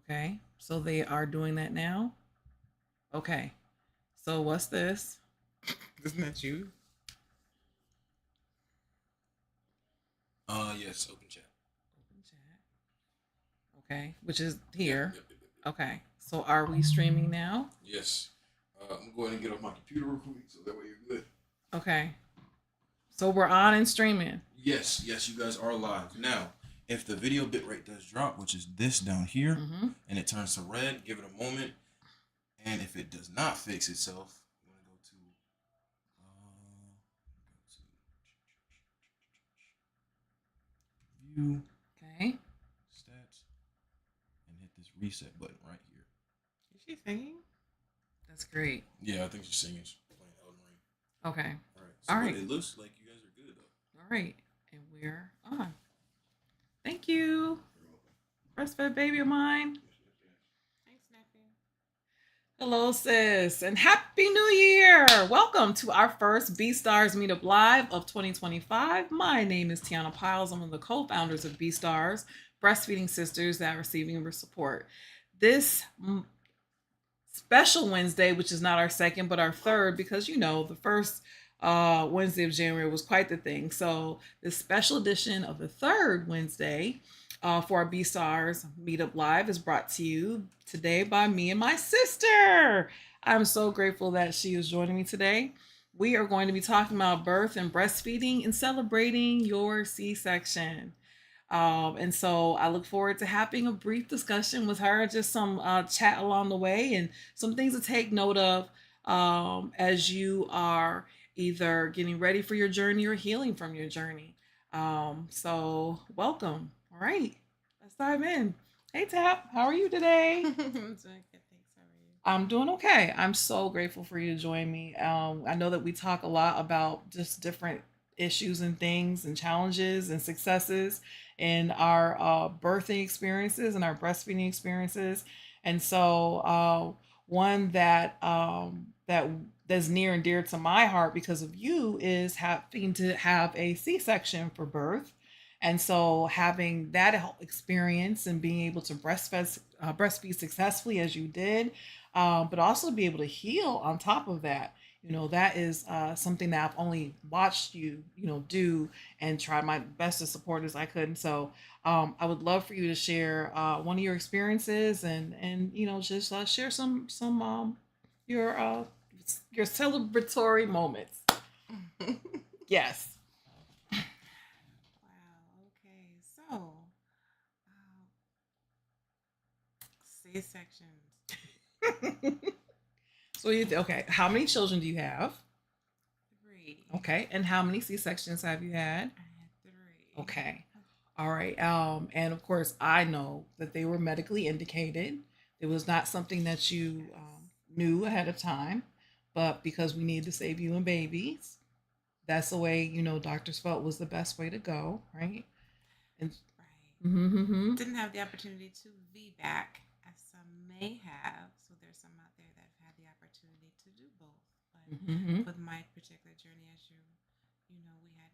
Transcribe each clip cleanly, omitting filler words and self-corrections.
Okay. So they are doing that now. Okay. So what's this? Isn't that you? Yes, open chat. Open chat. Okay. Which is Yep, here. yep, yep, yep, yep. Okay. So are we streaming now? Yes. I'm going to get off my computer real quick so that way you're good. Okay. So we're on and streaming. Yes, yes, you guys are live. Now, if the video bitrate does drop, which is this down here, Mm-hmm. and it turns to red, give it a moment. And if it does not fix itself, I'm going to go to view, Okay. stats, and hit this reset button right here. Is she singing? That's great. Yeah, I think she's singing. She's playing Elden Ring. Okay. All right. So All what right. it looks like you guys are good though. All right. And we're on. Thank you. You're welcome. Breastfed baby of mine. Yes, yes, yes. Thanks, nephew. Hello, sis, and Happy New Year! Welcome to our first BSTARS Meetup Live of 2025. My name is Tiana Piles. I'm one of the co-founders of BSTARS, breastfeeding sisters that are receiving support. This special Wednesday, which is not our second, but our third, because the first Wednesday of January was quite the thing. So, this special edition of the third Wednesday for our B Stars Meetup Live is brought to you today by me and my sister. I'm so grateful that she is joining me today. We are going to be talking about birth and breastfeeding and celebrating your C section. And so I look forward to having a brief discussion with her, just some chat along the way, and some things to take note of as you are either getting ready for your journey or healing from your journey. So, welcome. All right, let's dive in. Hey, Tap, how are you today? I'm doing good. Thanks. How are you? I'm doing okay. I'm so grateful for you to join me. I know that we talk a lot about just different issues and things and challenges and successes in our birthing experiences and our breastfeeding experiences. And so, one that's near and dear to my heart because of you is having to have a C-section for birth. And so having that experience and being able to breastfeed successfully as you did, but also be able to heal on top of that. That is something that I've only watched you, do and try my best to support as I could. And so I would love for you to share one of your experiences and just share some your uh, your celebratory moments. Yes. Wow. Okay. So, C-sections. So okay. How many children do you have? 3. Okay, and how many C sections have you had? I had 3. Okay. All right. And of course, I know that they were medically indicated. It was not something that you Yes. knew ahead of time, but because we needed to save you and babies, that's the way doctors felt was the best way to go, right? And Right. mm-hmm. Didn't have the opportunity to VBAC as some may have. So there's some out there that have had the opportunity to do both. But Mm-hmm. with my particular journey, as we had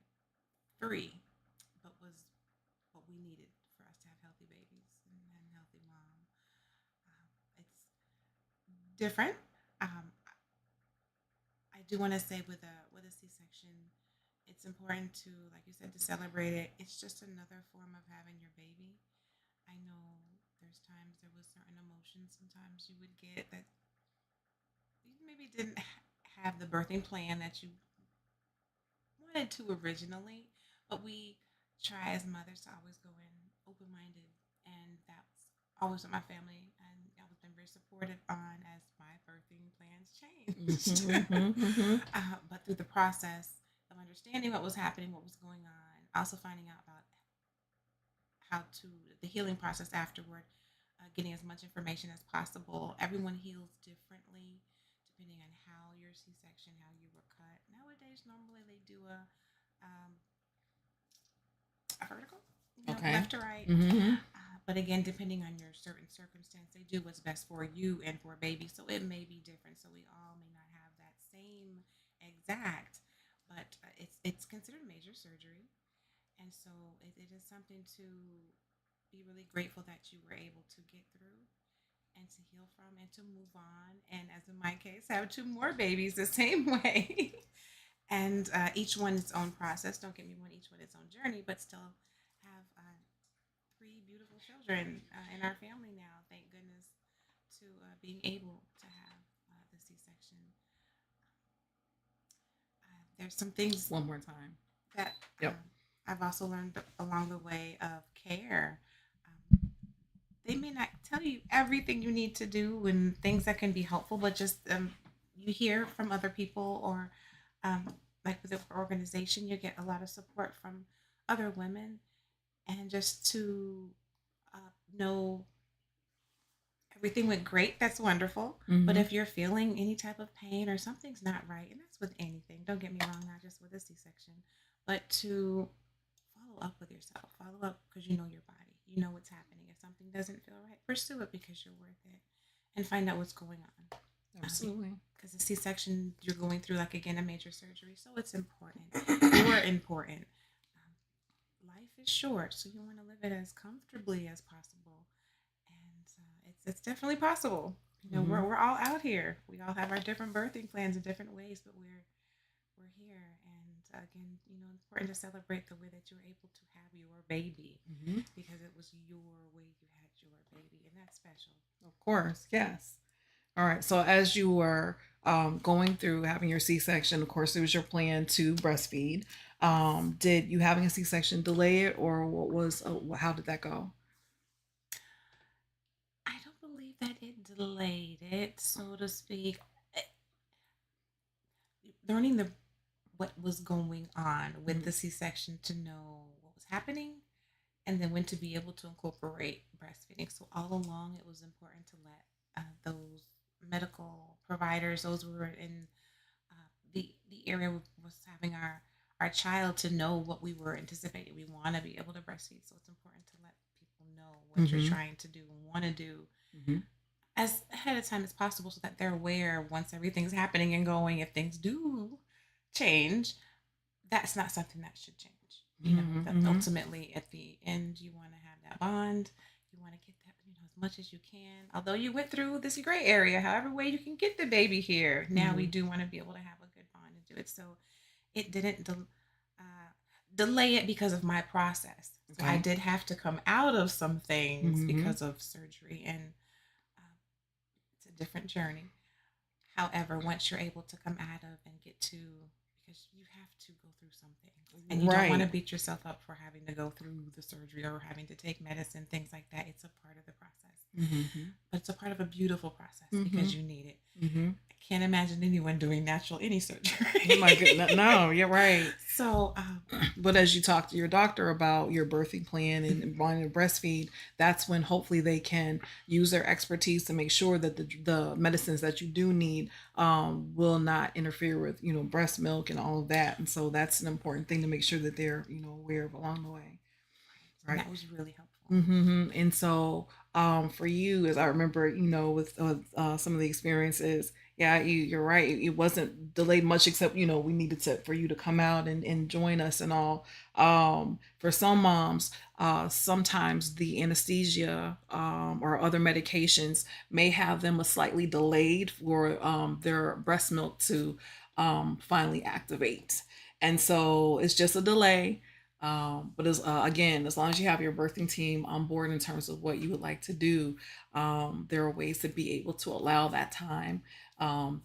3, but was what we needed for us to have healthy babies and healthy mom. It's different. Um, I do want to say with a C-section, it's important to, like you said, to celebrate it. It's just another form of having your baby. I know there's times there was certain emotions sometimes you would get that you maybe didn't have the birthing plan that you wanted to originally, but we try as mothers to always go in open minded, and that's always what my family and I was been very supportive on as my birthing plans changed. Mm-hmm. Mm-hmm. But through the process of understanding what was happening, what was going on, also finding out about how to the healing process afterward, getting as much information as possible. Everyone heals differently depending on how your C-section, how you were cut. Nowadays, normally they do a vertical, Okay. left to right. Mm-hmm. But again, depending on your certain circumstance, they do what's best for you and for a baby. So it may be different. So we all may not have that same exact, but it's considered major surgery, and so it is something to be really grateful that you were able to get through and to heal from and to move on. And as in my case, have two more babies the same way. And each one its own process. Don't get me wrong, each one its own journey, but still have three beautiful children in our family now. Thank goodness to being able to have the C-section. There's some things One more time. that Yep. I've also learned along the way of care. Um, they may not tell you everything you need to do and things that can be helpful, but just you hear from other people or like with the organization, you get a lot of support from other women, and just to know everything went great, that's wonderful. But Mm-hmm. if you're feeling any type of pain or something's not right, and that's with anything, don't get me wrong, not just with a C-section, but to follow up with yourself, follow up because you know your body, you know what's happening. If something doesn't feel right, pursue it because you're worth it, and find out what's going on. Absolutely. Because the C-section you're going through, like again, a major surgery, so it's important. You're important. Life is short, so you want to live it as comfortably as possible, and it's definitely possible. You know, Mm-hmm. we're all out here. We all have our different birthing plans in different ways, but we're here. And again, you know, important to celebrate the way that you were able to have your baby Mm-hmm. because it was your way you had your baby, and that's special. Of course, yes. All right. So as you were going through having your C-section, of course, it was your plan to breastfeed. Did you having a C-section delay it, or what was? How did that go? I don't believe that it delayed it, so to speak. Eh, Learning the what was going on with Mm-hmm. the C-section to know what was happening and then when to be able to incorporate breastfeeding. So all along, it was important to let those medical providers, those who were in the area was having our child, to know what we were anticipating. We want to be able to breastfeed, so it's important to let people know what you're Mm-hmm. trying to do and want to do Mm-hmm. as ahead of time as possible, so that they're aware once everything's happening and going. If things do change, that's not something that should change. You know, that Mm-hmm. ultimately at the end you want to have that bond. You want to get that, you know, as much as you can. Although you went through this gray area, however way you can get the baby here. Now we Mm-hmm. do want to be able to have a good bond and do it. So it didn't uh, delay it because of my process. So I Okay. did have to come out of some things Mm-hmm. because of surgery, and it's a different journey. However, once you're able to come out of and get to, because you have to go through some things and you don't want to Right. beat yourself up for having to go through the surgery or having to take medicine, things like that. It's a part of the process, Mm-hmm. but it's a part of a beautiful process Mm-hmm. because you need it. Mm-hmm. I can't imagine anyone doing natural any Oh my goodness. surgery. No, you're right. So, But as you talk to your doctor about your birthing plan and wanting to breastfeed, that's when hopefully they can use their expertise to make sure that the medicines that you do need will not interfere with breast milk and all of that. And so that's an important thing to make sure that they're aware of along the way, and right? that was really helpful. Mm-hmm. And so, for you, as I remember, with some of the experiences, yeah, you're right. It wasn't delayed much, except we needed to for you to come out and join us and all. For some moms, sometimes the anesthesia or other medications may have them a slightly delayed for their breast milk to finally activate, and so it's just a delay. But again, as long as you have your birthing team on board in terms of what you would like to do, there are ways to be able to allow that time, um,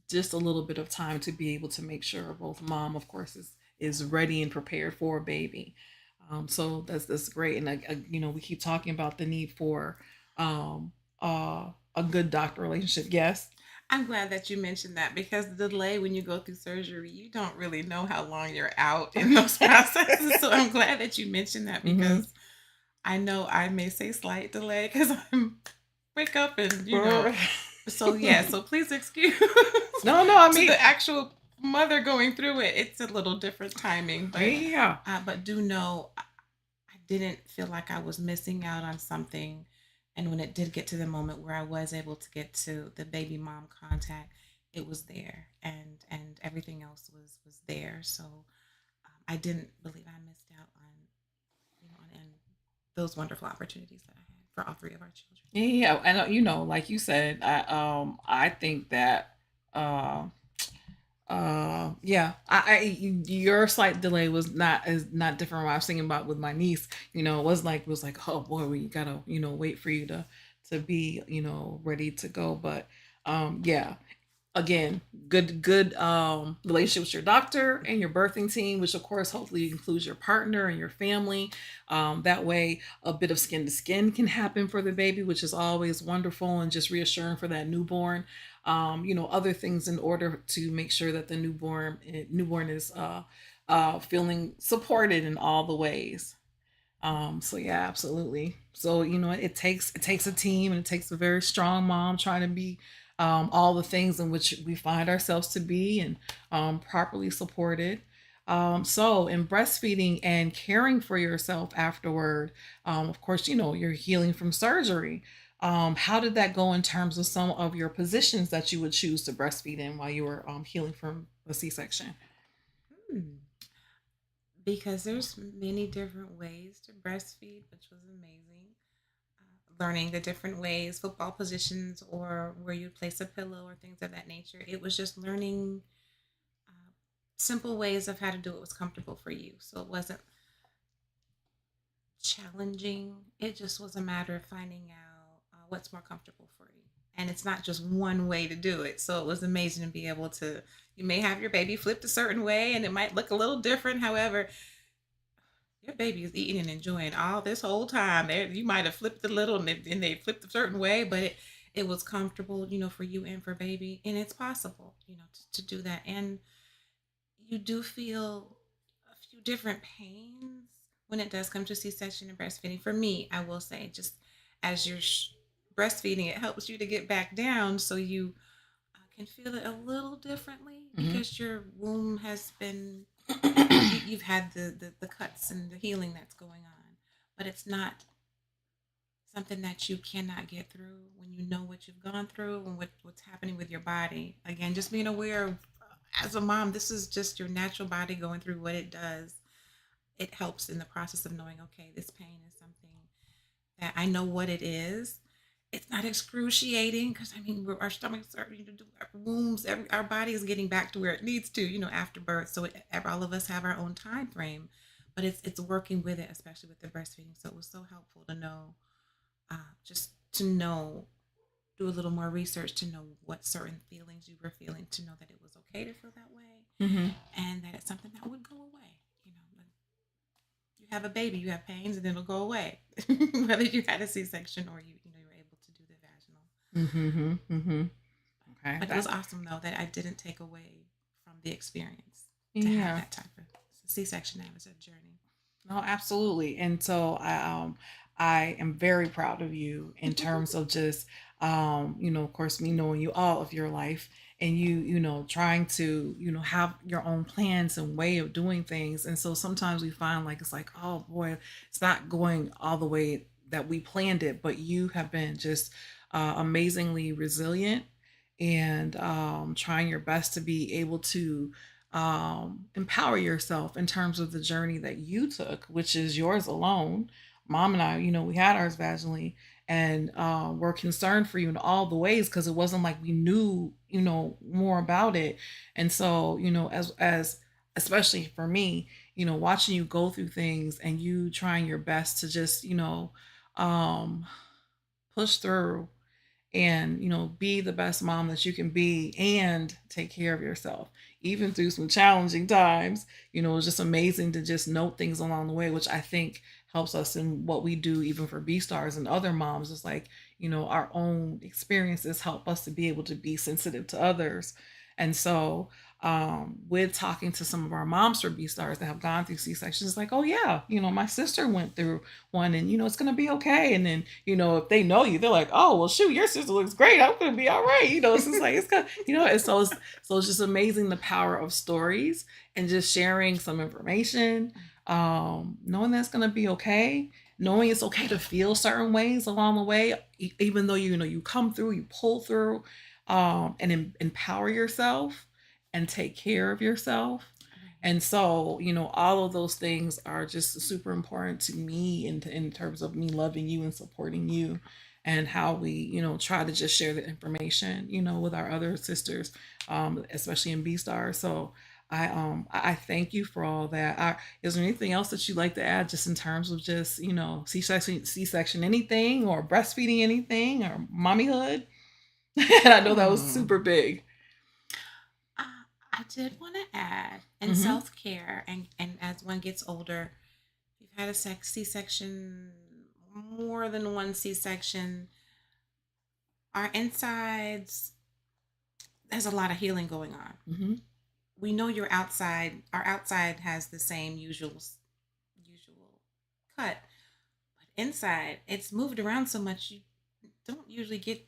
just a little bit of time to be able to make sure both mom, of course, is ready and prepared for a baby. So that's great, and we keep talking about the need for um, a good doctor relationship. Yes. I'm glad that you mentioned that because the delay when you go through surgery, you don't really know how long you're out in those processes. So I'm glad that you mentioned that Mm-hmm. because I know I may say slight delay because I'm wake up and you know. So yeah, so please excuse No, no. I to mean, the actual mother going through it. It's a little different timing, yeah. but do know I didn't feel like I was missing out on something. And when it did get to the moment where I was able to get to the baby mom contact, it was there, and everything else was there. So I didn't believe I missed out on, you know, on those wonderful opportunities that I had for all three of our children. Yeah, and like you said, I think that uh yeah, your slight delay was not is not different from what I was thinking about with my niece. It was like, oh boy, we gotta wait for you to be ready to go. But yeah, again, good relationship with your doctor and your birthing team, which of course hopefully includes your partner and your family. That way a bit of skin to skin can happen for the baby, which is always wonderful and just reassuring for that newborn. Other things in order to make sure that the newborn is feeling supported in all the ways. So yeah, absolutely. So it takes a team, and it takes a very strong mom trying to be all the things in which we find ourselves to be, and properly supported. So in breastfeeding and caring for yourself afterward, of course, you're healing from surgery. How did that go in terms of some of your positions that you would choose to breastfeed in while you were healing from a C-section? Hmm. Because there's many different ways to breastfeed, which was amazing. Learning the different ways, football positions, or where you place a pillow, or things of that nature. It was just learning uh, simple ways of how to do it was comfortable for you. So it wasn't challenging. It just was a matter of finding out what's more comfortable for you. And it's not just one way to do it. So it was amazing to be able to. You may have your baby flipped a certain way, and it might look a little different. However, your baby is eating and enjoying all this whole time. You might have flipped a little, and they flipped a certain way, but it was comfortable, for you and for baby, and it's possible, to do that. And you do feel a few different pains when it does come to C-section and breastfeeding. For me, I will say, just as you're breastfeeding, it helps you to get back down, so you can feel it a little differently Hmm. because your womb has been you've had the cuts and the healing that's going on, but it's not something that you cannot get through when you know what you've gone through and what's happening with your body. Again, just being aware of, as a mom, this is just your natural body going through what it does. It helps in the process of knowing, okay, this pain is something that I know what it is. It's not excruciating because, I mean, our stomachs are, our wombs, our body is getting back to where it needs to, after birth. So all of us have our own time frame, but it's working with it, especially with the breastfeeding. So it was so helpful to know, just to know, do a little more research to know what certain feelings you were feeling, to know that it was okay to feel that way, Hmm. and that it's something that would go away. Like, you have a baby, you have pains, and it'll go away, whether you had a C-section or you were able to do the vaginal. Hmm. Hmm. Okay, But it was that awesome though that I didn't take away from the experience to have yeah. that type of C-section. That was a journey. No, absolutely. And so I am very proud of you in terms of just of course, me knowing you all of your life, and trying to, have your own plans and way of doing things. And so sometimes we find like it's like, oh boy, it's not going all the way that we planned it, but you have been just amazingly resilient, and trying your best to be able to empower yourself in terms of the journey that you took, which is yours alone. Mom and I, we had ours vaginally, and we're concerned for you in all the ways because it wasn't like we knew, more about it. And so, as especially for me, watching you go through things and you trying your best to just, um, push through and be the best mom that you can be and take care of yourself even through some challenging times. It's just amazing to just note things along the way, which I think helps us in what we do even for B-stars and other moms. It's like, our own experiences help us to be able to be sensitive to others. And so with talking to some of our moms for B-stars that have gone through C-sections, it's like, oh yeah, my sister went through one, and it's gonna be okay. And then if they know you, they're like, oh well, shoot, your sister looks great, I'm gonna be all right. It's just like it's gonna, and so it's just amazing the power of stories and just sharing some information, knowing that's gonna be okay, knowing it's okay to feel certain ways along the way, even though you come through, you pull through, and empower yourself and take care of yourself. And so, all of those things are just super important to me in terms of me loving you and supporting you, and how we, try to just share the information, with our other sisters, especially in B Star. So I thank you for all that. Is there anything else that you'd like to add, just in terms of just, C section anything, or breastfeeding anything, or mommyhood? And I know that was Hmm. super big. I did want to add, in Mm-hmm. self care, and as one gets older, if you've had a C section, more than one C section, our insides, there's a lot of healing going on. Mm-hmm. We know your outside, our outside has the same usual cut, but inside it's moved around so much you don't usually get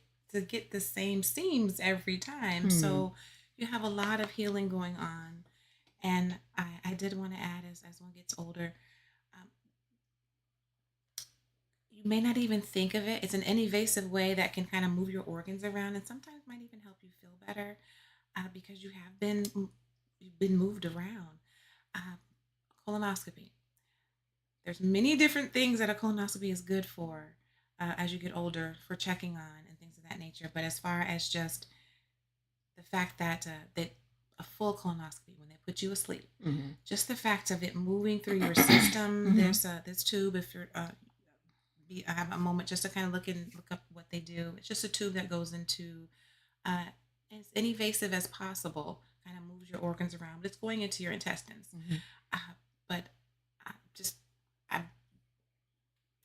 the same seams every time. Hmm. So you have a lot of healing going on. And I did want to add, as one gets older, um, you may not even think of it. It's an invasive way that can kind of move your organs around, and sometimes might even help you feel better, because you've been moved around. Uh, Colonoscopy. There's many different things that a colonoscopy is good for, as you get older, for checking on and things of that nature. But as far as just the fact that a full colonoscopy, when they put you asleep, Mm-hmm. just the fact of it moving through your system. Mm-hmm. There's this tube. If you're I have a moment just to kind of look up what they do. It's just a tube that goes into, uh, as invasive as possible. Kind of moves your organs around, but it's going into your intestines. Mm-hmm. Uh, but I just I'm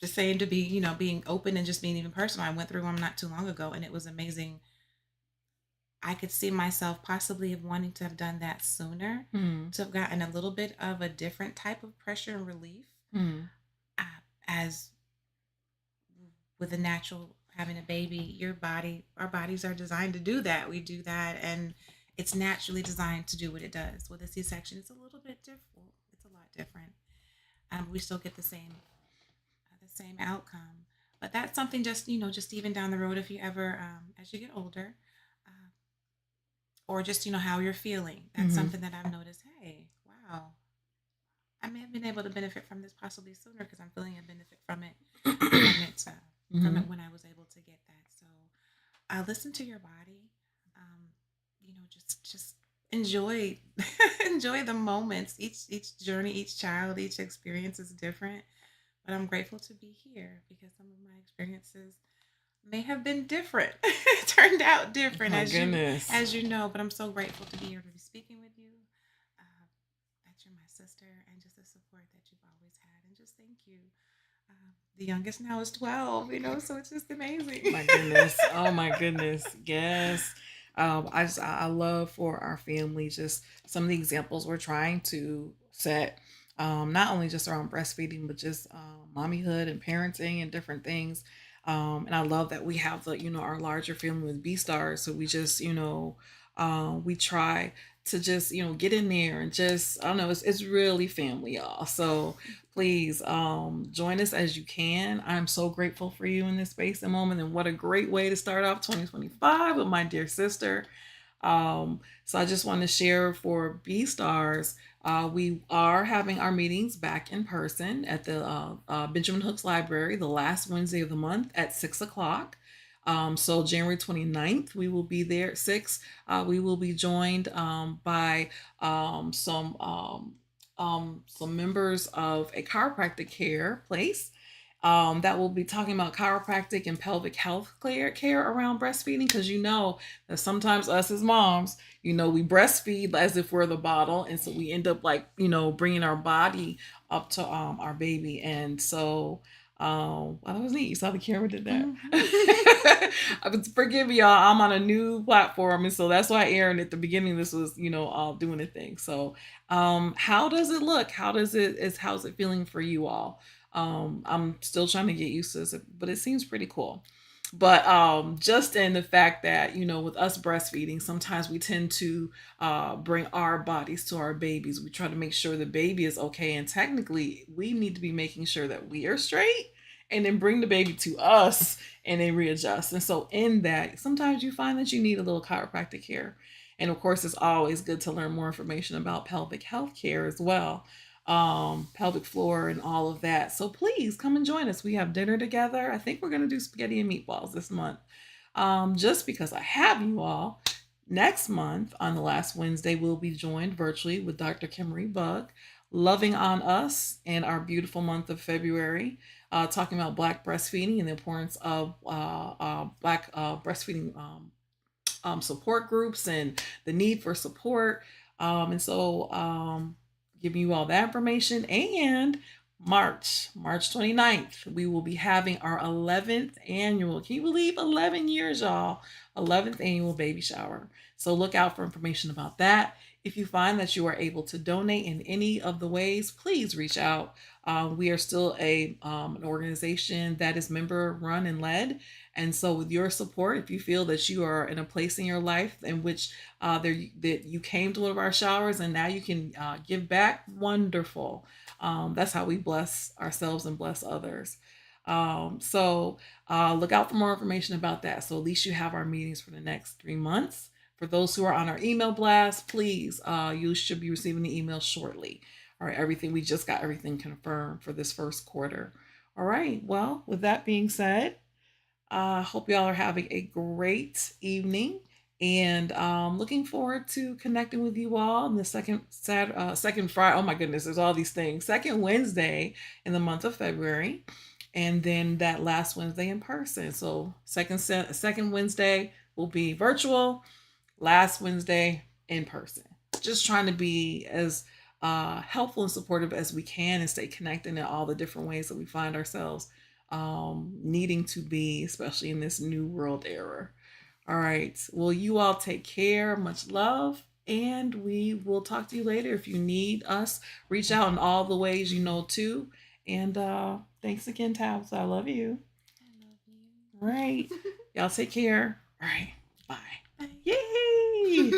just saying, to be, being open and just being even personal. I went through one not too long ago, and it was amazing. I could see myself possibly of wanting to have done that sooner, Mm-hmm. to have gotten a little bit of a different type of pressure and relief. Mm-hmm. As with a natural having a baby, our bodies are designed to do that. We do that, and it's naturally designed to do what it does. With a C-section, it's a little bit different. It's a lot different. We still get the same outcome. But that's something, just, just even down the road, if you ever, as you get older, uh, or just, how you're feeling. That's Mm-hmm. something that I've noticed. Hey, wow, I may have been able to benefit from this possibly sooner, because I'm feeling a benefit from it, Mm-hmm. when I was able to get that. So, listen to your body. Just enjoy enjoy the moments. Each journey, each child, each experience is different. But I'm grateful to be here, because some of my experiences may have been different, turned out different, My as you goodness. as you know. But I'm so grateful to be here, to be speaking with you. Uh, that you're my sister, and just the support that you've always had, and just thank you. The youngest now is 12, so it's just amazing. My goodness. Oh my goodness. Yes. I love for our family just some of the examples we're trying to set, not only just around breastfeeding, but just mommyhood and parenting and different things. And I love that we have our larger family with B Stars. So we just, we try to just, get in there and just, I don't know, it's really family, y'all. So please join us as you can. I'm so grateful for you in this space and moment. And what a great way to start off 2025 with my dear sister. So I just want to share for B Stars. We are having our meetings back in person at the Benjamin Hooks Library the last Wednesday of the month at 6 o'clock. So January 29th, we will be there at 6. We will be joined by some members of a chiropractic care place that will be talking about chiropractic and pelvic health care around breastfeeding, because that sometimes us as moms, we breastfeed as if we're the bottle, and so we end up like bringing our body up to our baby. And so well, that was neat. You saw the camera did that. Forgive me, y'all. I'm on a new platform, and so that's why Aaron at the beginning this was doing a thing. So how does it look? How's it feeling for you all? I'm still trying to get used to this, but it seems pretty cool. But just in the fact that with us breastfeeding, sometimes we tend to bring our bodies to our babies. We try to make sure the baby is okay, and technically we need to be making sure that we are straight, and then bring the baby to us and then readjust. And so in that, sometimes you find that you need a little chiropractic care. And of course, it's always good to learn more information about pelvic health care as well, pelvic floor and all of that. So please come and join us. We have dinner together. I think we're going to do spaghetti and meatballs this month. Just because I have you all. Next month, on the last Wednesday, we'll be joined virtually with Dr. Kimmery Bug, loving on us in our beautiful month of February, talking about Black breastfeeding and the importance of Black breastfeeding support groups and the need for support. Giving you all that information. And March 29th, we will be having our 11th annual, can you believe 11 years, y'all? 11th annual baby shower. So look out for information about that. If you find that you are able to donate in any of the ways, please reach out. We are still an organization that is member run and led. And so, with your support, if you feel that you are in a place in your life in which that you came to one of our showers and now you can give back, wonderful. That's how we bless ourselves and bless others. Look out for more information about that. So at least you have our meetings for the next 3 months. For those who are on our email blast, please, you should be receiving the email shortly. All right, we just got everything confirmed for this first quarter. All right, well, with that being said, hope y'all are having a great evening, and looking forward to connecting with you all in the second Friday. Oh my goodness, there's all these things. Second Wednesday in the month of February, and then that last Wednesday in person. So second Wednesday will be virtual. Last Wednesday in person. Just trying to be as helpful and supportive as we can and stay connected in all the different ways that we find ourselves needing to be, especially in this new world era. All right. Well, you all take care. Much love. And we will talk to you later. If you need us, reach out in all the ways you know too. And thanks again, Tabs. I love you. I love you. All right. Y'all take care. All right. Bye. Bye. Yay!